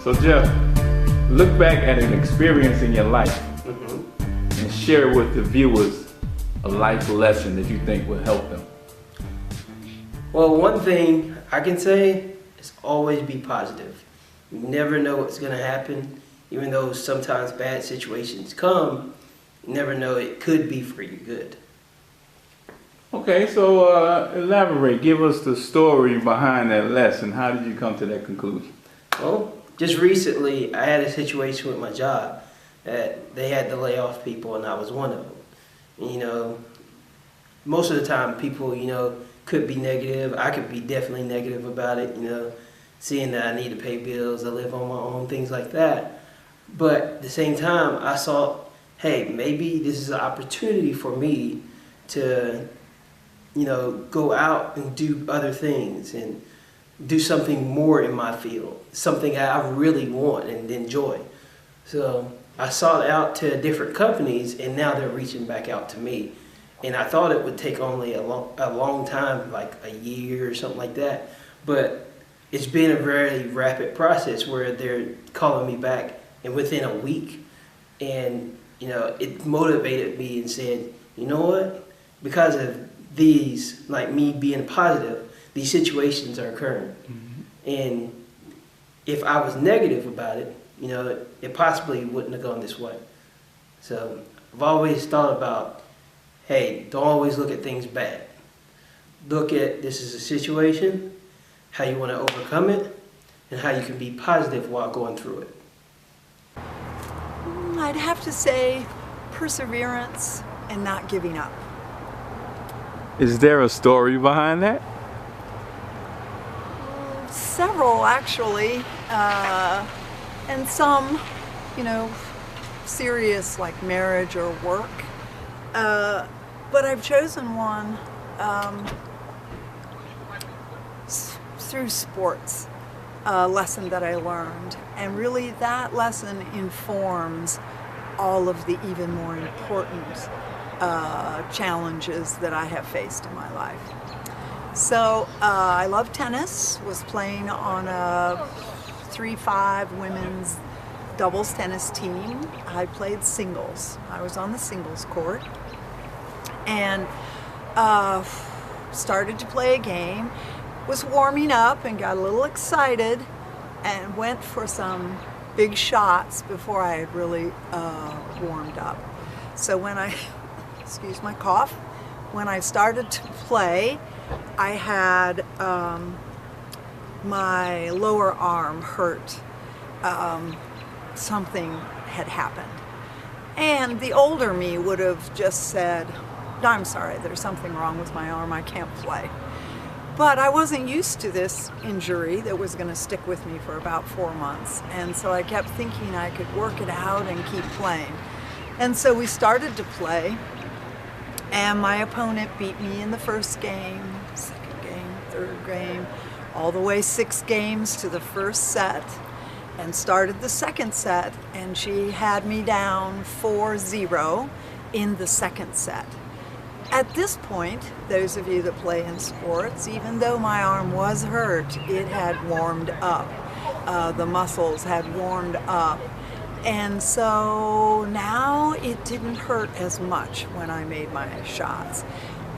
So Jeff, look back at an experience in your life and share with the viewers a life lesson that you think will help them. Well, one thing I can say is always be positive. You never know what's going to happen. Even though sometimes bad situations come, you never know, it could be for your good. Okay, so elaborate. Give us the story behind that lesson. How did you come to that conclusion? Well, just recently, I had a situation with my job that they had to lay off people, and I was one of them. You know, most of the time, people, could be negative. I could be definitely negative about it, seeing that I need to pay bills, I live on my own, things like that. But at the same time, I saw, hey, maybe this is an opportunity for me to, go out and do other things and do something more in my field, something I really want and enjoy. So I sought out to different companies, and now they're reaching back out to me. And I thought it would take only a long time, like a year or something like that. But it's been a very rapid process where they're calling me back, and within a week. And, it motivated me and said, you know what? Because of these, like me being positive, these situations are occurring. And if I was negative about it, it possibly wouldn't have gone this way. So I've always thought about, hey, don't always look at things bad. Look at this is a situation, how you want to overcome it, and how you can be positive while going through it. I'd have to say perseverance and not giving up. Is there a story behind that? Several, actually, and some, serious, like marriage or work. But I've chosen one through sports, a lesson that I learned. And really that lesson informs all of the even more important challenges that I have faced in my life. So I love tennis, was playing on a 3-5 women's doubles tennis team. I played singles. I was on the singles court and started to play a game, was warming up and got a little excited and went for some big shots before I had really warmed up. So when I, excuse my cough, when I started to play, I had my lower arm hurt. Something had happened. And the older me would have just said, I'm sorry, there's something wrong with my arm, I can't play. But I wasn't used to this injury that was going to stick with me for about 4 months. And so I kept thinking I could work it out and keep playing. And so we started to play, and my opponent beat me in the first game, second game, third game, all the way 6 games to the first set, and started the second set, and she had me down 4-0 in the second set. At this point, those of you that play in sports, even though my arm was hurt, it had warmed up. The muscles had warmed up. And so now it didn't hurt as much when I made my shots.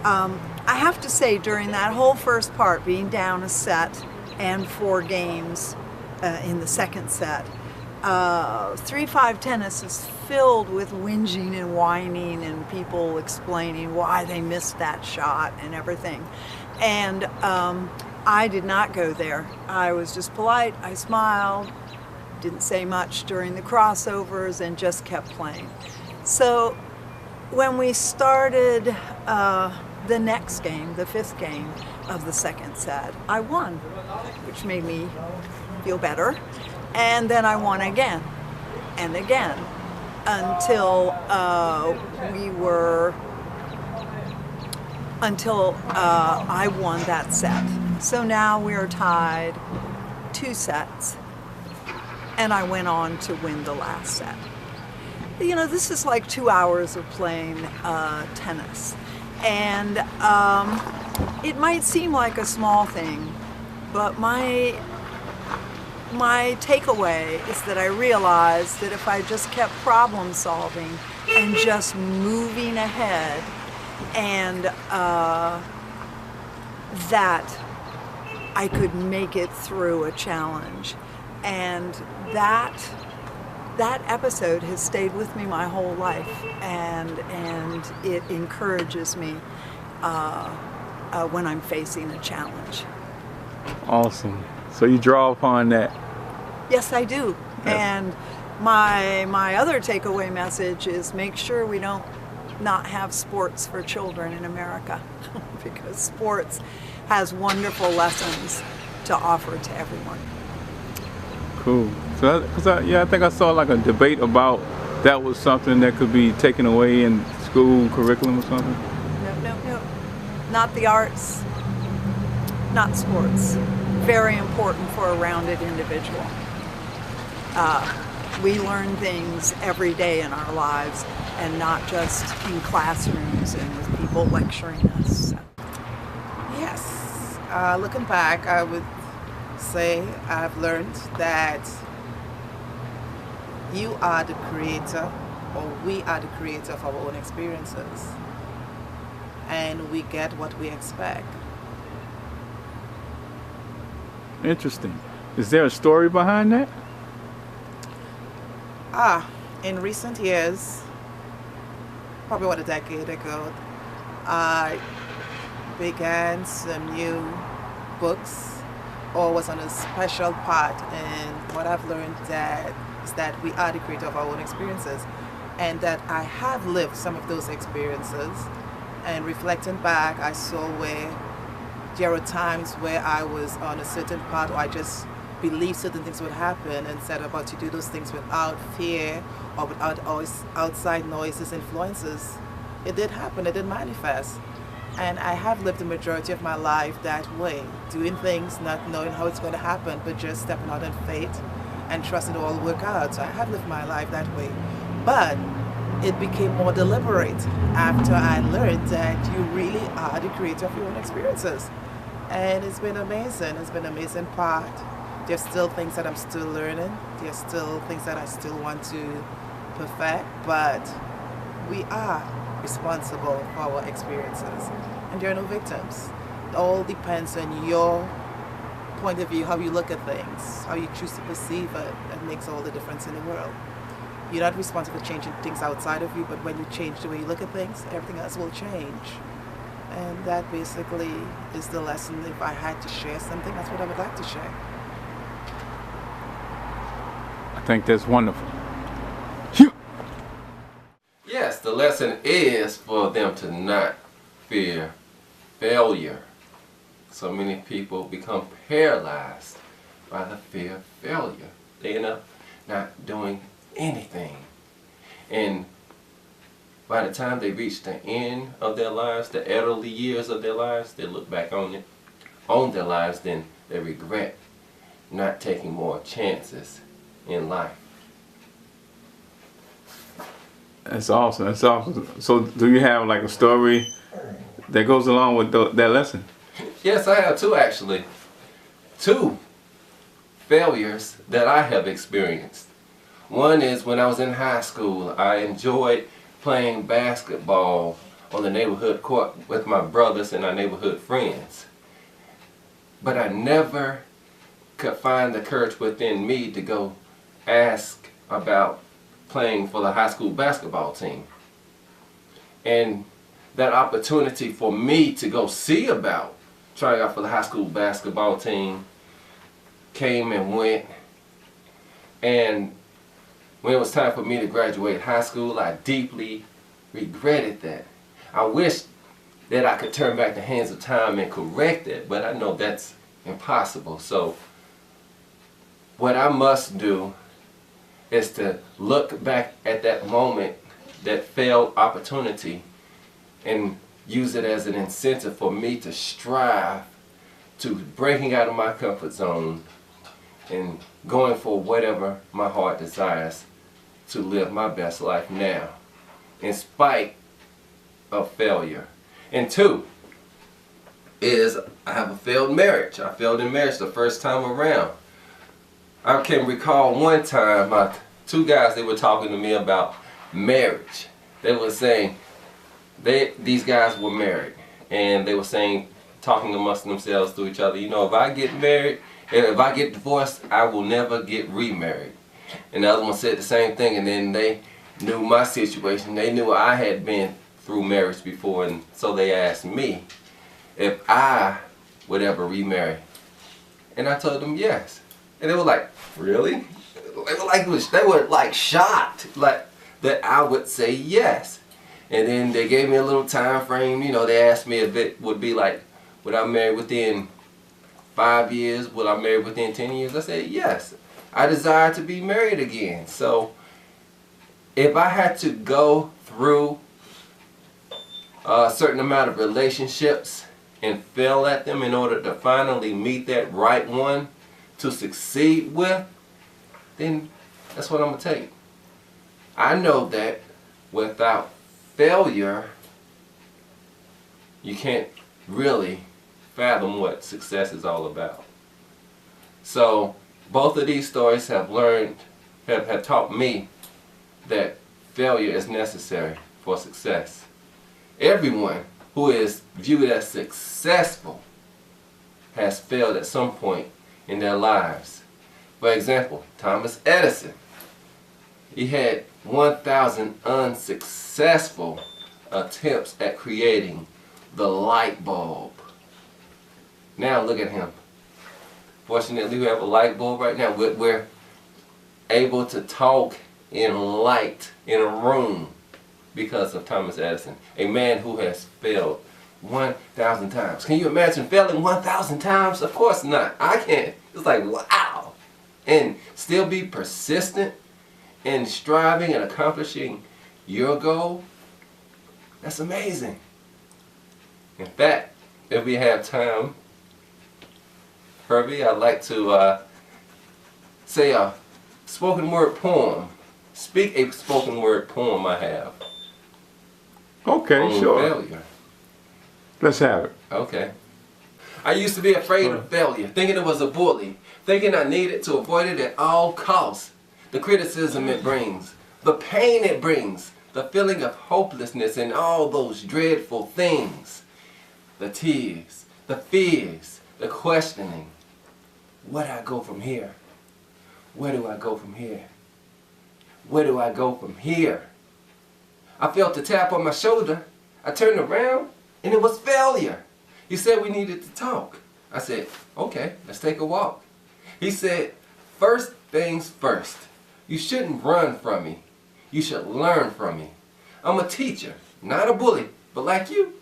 I have to say, during that whole first part, being down a set and 4 games in the second set, 3-5 tennis is filled with whinging and whining and people explaining why they missed that shot and everything. And I did not go there. I was just polite. I smiled, didn't say much during the crossovers, and just kept playing. So when we started the next game, the 5th game of the second set, I won, which made me feel better. And then I won again and again until I won that set. So now we're tied 2 sets, and I went on to win the last set. This is like 2 hours of playing tennis, and it might seem like a small thing, but my my takeaway is that I realized that if I just kept problem solving and just moving ahead, and that I could make it through a challenge. And that episode has stayed with me my whole life, and it encourages me when I'm facing a challenge. Awesome. So you draw upon that. Yes, I do. Yeah. And my other takeaway message is make sure we don't not have sports for children in America, because sports has wonderful lessons to offer to everyone. Cool. So, I think I saw like a debate about that was something that could be taken away in school curriculum or something. No. Not the arts, not sports. Very important for a rounded individual. We learn things every day in our lives, and not just in classrooms and with people lecturing us. So. Yes. Looking back, I would say I've learned that you are the creator, or we are the creator of our own experiences, and we get what we expect. Interesting. Is there a story behind that? In recent years, probably about a decade ago, I began some new books, or was on a special part, and what I've learned is that we are the creator of our own experiences, and that I have lived some of those experiences, and reflecting back, I saw where there were times where I was on a certain path, or I just believed certain things would happen and set about to do those things without fear or without outside noises, influences. It did happen, it did manifest. And I have lived the majority of my life that way, doing things, not knowing how it's going to happen, but just stepping out in faith and trusting it all will work out. So I have lived my life that way. But it became more deliberate after I learned that you really are the creator of your own experiences. And it's been amazing. It's been an amazing part. There's still things that I'm still learning. There's still things that I still want to perfect, but we are responsible for our experiences, and there are no victims. It all depends on your point of view, how you look at things, how you choose to perceive it. That makes all the difference in the world. You're not responsible for changing things outside of you, but when you change the way you look at things, everything else will change. And that basically is the lesson. If I had to share something, that's what I would like to share. I think that's wonderful. Yes, the lesson is for them to not fear failure. So many people become paralyzed by the fear of failure. They end up not doing anything. And by the time they reach the end of their lives, the elderly years of their lives, they look back on their lives, then they regret not taking more chances in life. That's awesome. That's awesome. So do you have like a story that goes along with that lesson? Yes, I have two actually. Two failures that I have experienced. One is when I was in high school. I enjoyed playing basketball on the neighborhood court with my brothers and our neighborhood friends. But I never could find the courage within me to go ask about playing for the high school basketball team. And that opportunity for me to go see about trying out for the high school basketball team came and went. And when it was time for me to graduate high school, I deeply regretted that. I wish that I could turn back the hands of time and correct it, but I know that's impossible. So what I must do is to look back at that moment, that failed opportunity, and use it as an incentive for me to strive to breaking out of my comfort zone and going for whatever my heart desires to live my best life now, in spite of failure. And two is I have a failed marriage. I failed in marriage the first time around. I can recall one time, two guys, they were talking to me about marriage. They were saying, these guys were married, and they were saying, talking amongst themselves to each other, you know, if I get married, if I get divorced, I will never get remarried. And the other one said the same thing, and then they knew my situation. They knew I had been through marriage before, and so they asked me if I would ever remarry. And I told them yes. And they were like, really? They were like shocked, like that I would say yes. And then they gave me a little time frame. You know, they asked me if it would be like, would I marry within 5 years? Would I marry within 10 years? I said yes. I desire to be married again. So if I had to go through a certain amount of relationships and fail at them in order to finally meet that right one to succeed with, then that's what I'm going to take. I know that without failure, you can't really fathom what success is all about. So both of these stories have taught me that failure is necessary for success. Everyone who is viewed as successful has failed at some point in their lives. For example, Thomas Edison. He had 1,000 unsuccessful attempts at creating the light bulb. Now look at him. Fortunately, we have a light bulb right now. We're able to talk in light in a room because of Thomas Edison, a man who has failed 1,000 times. Can you imagine failing 1,000 times? Of course not. I can't. It's like, wow. And still be persistent in striving and accomplishing your goal. That's amazing. In fact, if we have time, Hervy, I'd like to say a spoken word poem. Speak a spoken word poem I have. Okay, on sure. Failure. Let's have it. Okay. I used to be afraid of failure, thinking it was a bully, thinking I needed to avoid it at all costs. The criticism it brings, the pain it brings, the feeling of hopelessness and all those dreadful things. The tears, the fears, the questioning. Where do I go from here? Where do I go from here? Where do I go from here? I felt a tap on my shoulder. I turned around and it was failure. He said we needed to talk. I said, okay, let's take a walk. He said, first things first. You shouldn't run from me. You should learn from me. I'm a teacher, not a bully, but like you,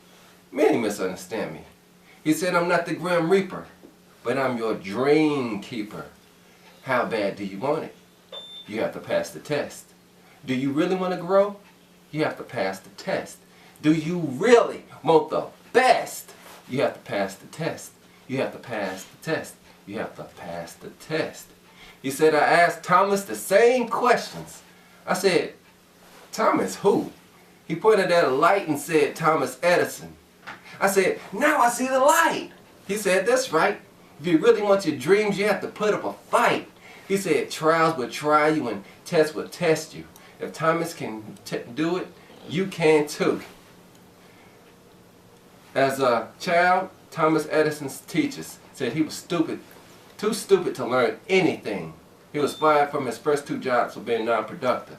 many misunderstand me. He said, I'm not the Grim Reaper, but I'm your dream keeper. How bad do you want it? You have to pass the test. Do you really want to grow? You have to pass the test. Do you really want the best? You have to pass the test. You have to pass the test. You have to pass the test. He said, I asked Thomas the same questions. I said, Thomas who? He pointed at a light and said, Thomas Edison. I said, now I see the light. He said, that's right. If you really want your dreams, you have to put up a fight. He said, trials will try you and tests will test you. If Thomas can do it, you can too. As a child, Thomas Edison's teachers said he was stupid, too stupid to learn anything. He was fired from his first 2 jobs for being non-productive.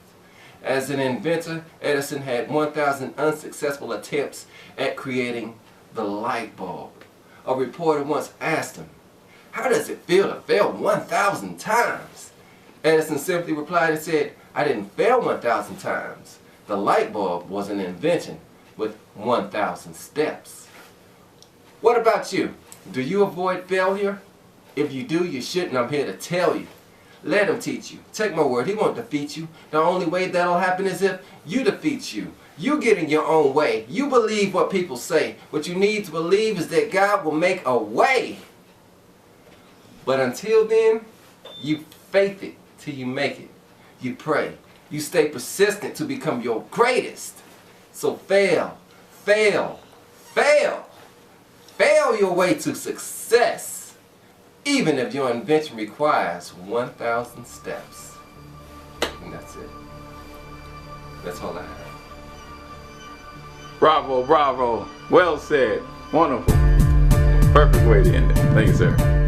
As an inventor, Edison had 1,000 unsuccessful attempts at creating the light bulb. A reporter once asked him, how does it feel to fail 1,000 times? Edison simply replied and said, I didn't fail 1,000 times. The light bulb was an invention with 1,000 steps. What about you? Do you avoid failure? If you do, you shouldn't. I'm here to tell you. Let him teach you. Take my word, he won't defeat you. The only way that'll happen is if you defeat you. You get in your own way. You believe what people say. What you need to believe is that God will make a way. But until then, you faith it till you make it. You pray. You stay persistent to become your greatest. So fail, fail, fail. Fail your way to success. even if your invention requires 1,000 steps. And that's it. That's all I have. Bravo, bravo. Well said. Wonderful. Perfect way to end it. Thank you, sir.